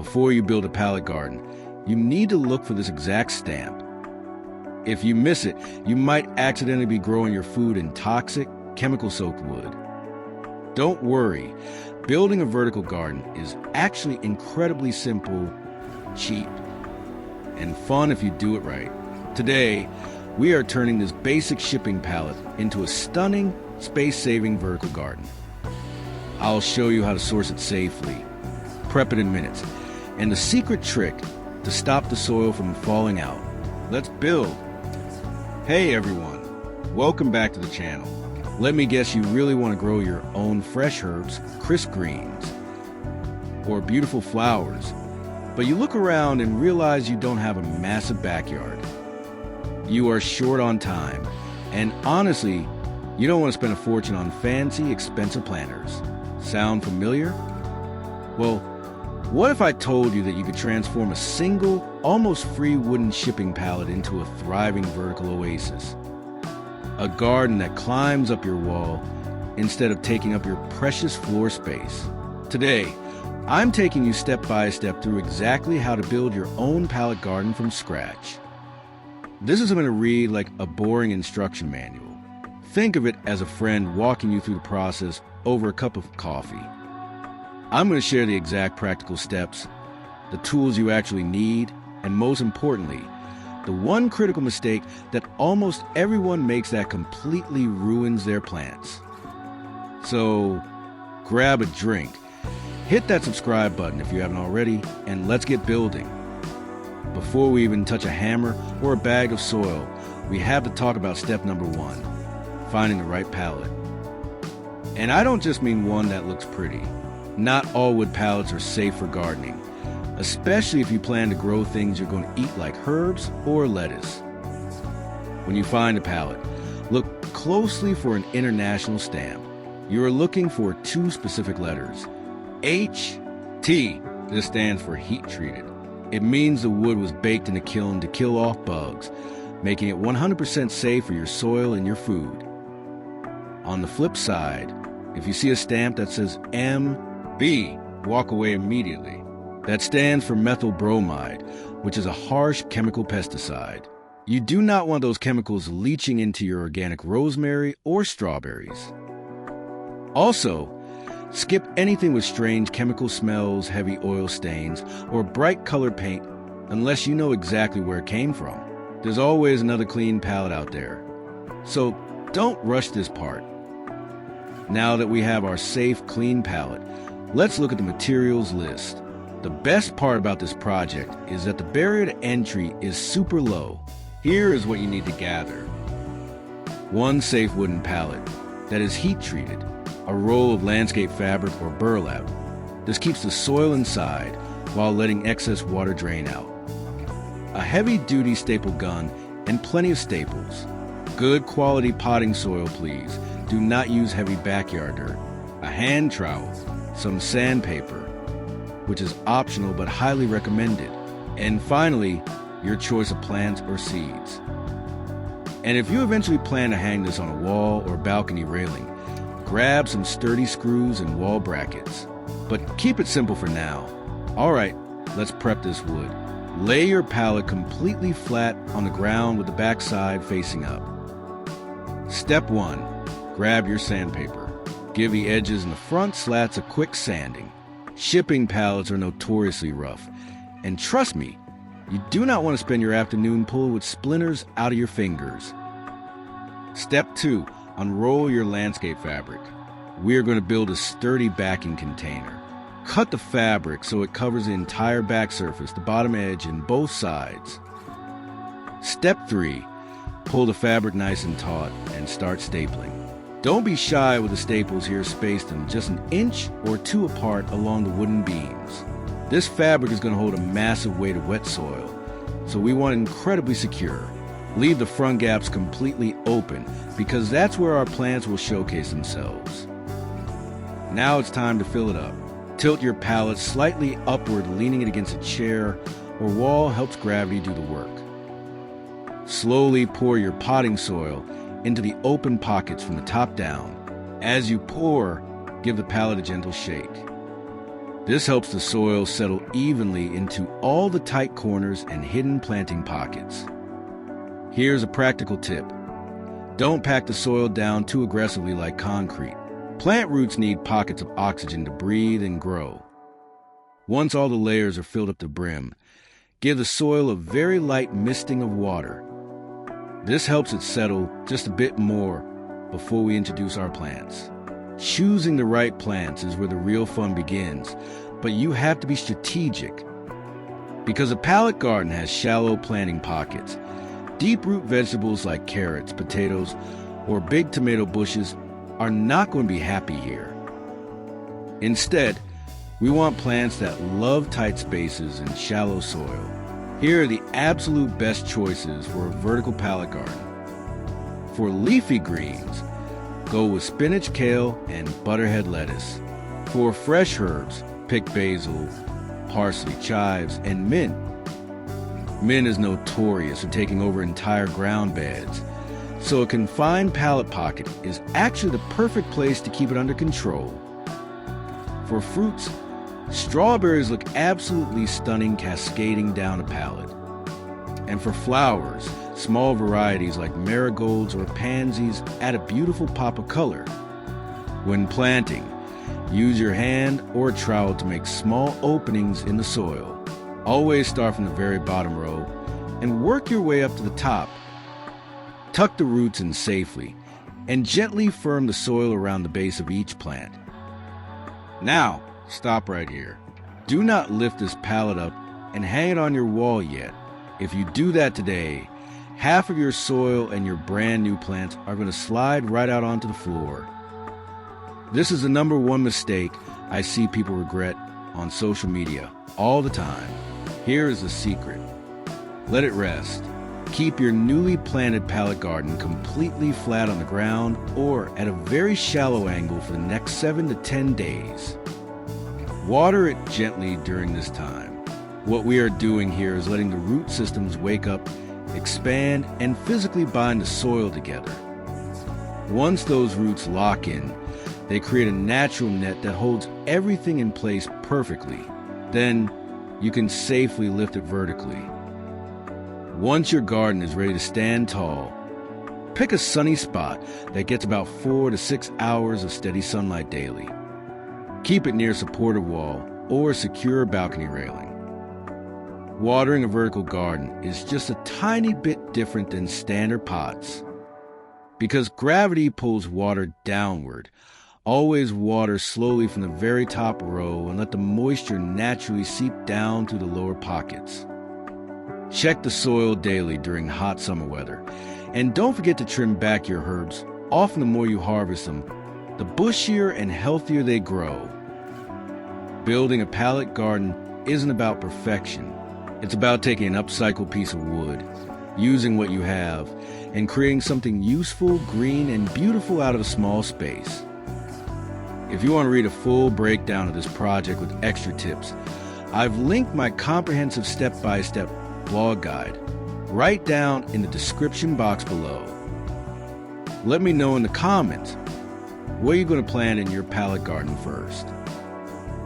before you build a pallet garden, you need to look for this exact stamp. If you miss it, you might accidentally be growing your food in toxic, chemical-soaked wood. Don't worry, building a vertical garden is actually incredibly simple, cheap, and fun if you do it right. Today, we are turning this basic shipping pallet into a stunning, space-saving vertical garden. I'll show you how to source it safely, prep it in minutes, and the secret trick to stop the soil from falling out. Let's build! Hey everyone, welcome back to the channel. Let me guess you really want to grow your own fresh herbs, crisp greens, or beautiful flowers, but you look around and realize you don't have a massive backyard. You are short on time, and honestly, you don't want to spend a fortune on fancy, expensive planters. Sound familiar? Well, what if I told you that you could transform a single, almost free wooden shipping pallet into a thriving vertical oasis? A garden that climbs up your wall instead of taking up your precious floor space. Today, I'm taking you step by step through exactly how to build your own pallet garden from scratch. This isn't going to read like a boring instruction manual. Think of it as a friend walking you through the process over a cup of coffee. I'm going to share the exact practical steps, the tools you actually need, and most importantly, the one critical mistake that almost everyone makes that completely ruins their plants. So, grab a drink, hit that subscribe button if you haven't already, and let's get building. Before we even touch a hammer or a bag of soil, we have to talk about step number 1, finding the right pallet. And I don't just mean one that looks pretty. Not all wood pallets are safe for gardening, especially if you plan to grow things you're going to eat like herbs or lettuce. When you find a pallet, look closely for an international stamp. You are looking for 2 specific letters. HT. This stands for heat treated. It means the wood was baked in a kiln to kill off bugs, making it 100% safe for your soil and your food. On the flip side, if you see a stamp that says MB, walk away immediately. That stands for methyl bromide, which is a harsh chemical pesticide. You do not want those chemicals leaching into your organic rosemary or strawberries. Also, skip anything with strange chemical smells, heavy oil stains, or bright colored paint unless you know exactly where it came from. There's always another clean palette out there. So don't rush this part. Now that we have our safe, clean palette, let's look at the materials list. The best part about this project is that the barrier to entry is super low. Here is what you need to gather. 1 safe wooden pallet that is heat treated, a roll of landscape fabric or burlap. This keeps the soil inside while letting excess water drain out. A heavy-duty staple gun and plenty of staples. Good quality potting soil, please. Do not use heavy backyard dirt. A hand trowel, some sandpaper, which is optional but highly recommended. And finally, your choice of plants or seeds. And if you eventually plan to hang this on a wall or balcony railing, grab some sturdy screws and wall brackets. But keep it simple for now. Alright, let's prep this wood. Lay your pallet completely flat on the ground with the backside facing up. Step 1. Grab your sandpaper. Give the edges and the front slats a quick sanding. Shipping pallets are notoriously rough. And trust me, you do not want to spend your afternoon pulling with splinters out of your fingers. Step 2. Unroll your landscape fabric. We are going to build a sturdy backing container. Cut the fabric so it covers the entire back surface, the bottom edge, and both sides. Step 3. Pull the fabric nice and taut and start stapling. Don't be shy with the staples here spaced in just an inch or 2 apart along the wooden beams. This fabric is going to hold a massive weight of wet soil, so we want it incredibly secure. Leave the front gaps completely open because that's where our plants will showcase themselves. Now it's time to fill it up. Tilt your pallet slightly upward, leaning it against a chair or wall helps gravity do the work. Slowly pour your potting soil into the open pockets from the top down. As you pour, give the pallet a gentle shake. This helps the soil settle evenly into all the tight corners and hidden planting pockets. Here's a practical tip. Don't pack the soil down too aggressively like concrete. Plant roots need pockets of oxygen to breathe and grow. Once all the layers are filled up to brim, give the soil a very light misting of water. This helps it settle just a bit more before we introduce our plants. Choosing the right plants is where the real fun begins, but you have to be strategic. Because a pallet garden has shallow planting pockets, deep root vegetables like carrots, potatoes, or big tomato bushes are not going to be happy here. Instead, we want plants that love tight spaces and shallow soil. Here are the absolute best choices for a vertical pallet garden. For leafy greens, go with spinach, kale, and butterhead lettuce. For fresh herbs, pick basil, parsley, chives, and mint. Mint is notorious for taking over entire ground beds, so a confined pallet pocket is actually the perfect place to keep it under control. For fruits, strawberries look absolutely stunning cascading down a pallet. And for flowers, small varieties like marigolds or pansies add a beautiful pop of color. When planting, use your hand or a trowel to make small openings in the soil. Always start from the very bottom row and work your way up to the top. Tuck the roots in safely and gently firm the soil around the base of each plant. Now, stop right here. Do not lift this pallet up and hang it on your wall yet. If you do that today, half of your soil and your brand new plants are going to slide right out onto the floor. This is the number one mistake I see people regret on social media all the time. Here is the secret. Let it rest. Keep your newly planted pallet garden completely flat on the ground or at a very shallow angle for the next 7 to 10 days. Water it gently during this time. What we are doing here is letting the root systems wake up, expand, and physically bind the soil together. Once those roots lock in, they create a natural net that holds everything in place perfectly. Then you can safely lift it vertically. Once your garden is ready to stand tall, pick a sunny spot that gets about 4 to 6 hours of steady sunlight daily. Keep it near a supportive wall or a secure balcony railing. Watering a vertical garden is just a tiny bit different than standard pots. Because gravity pulls water downward, always water slowly from the very top row and let the moisture naturally seep down through the lower pockets. Check the soil daily during hot summer weather, and don't forget to trim back your herbs. Often the more you harvest them, the bushier and healthier they grow. Building a pallet garden isn't about perfection. It's about taking an upcycled piece of wood, using what you have, and creating something useful, green, and beautiful out of a small space. If you want to read a full breakdown of this project with extra tips, I've linked my comprehensive step-by-step blog guide right down in the description box below. Let me know in the comments, what are you going to plant in your pallet garden first?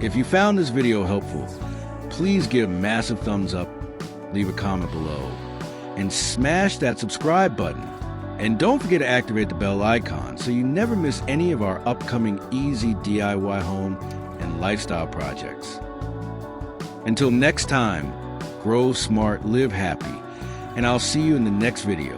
If you found this video helpful, please give a massive thumbs up, leave a comment below, and smash that subscribe button. And don't forget to activate the bell icon so you never miss any of our upcoming easy DIY home and lifestyle projects. Until next time, grow smart, live happy, and I'll see you in the next video.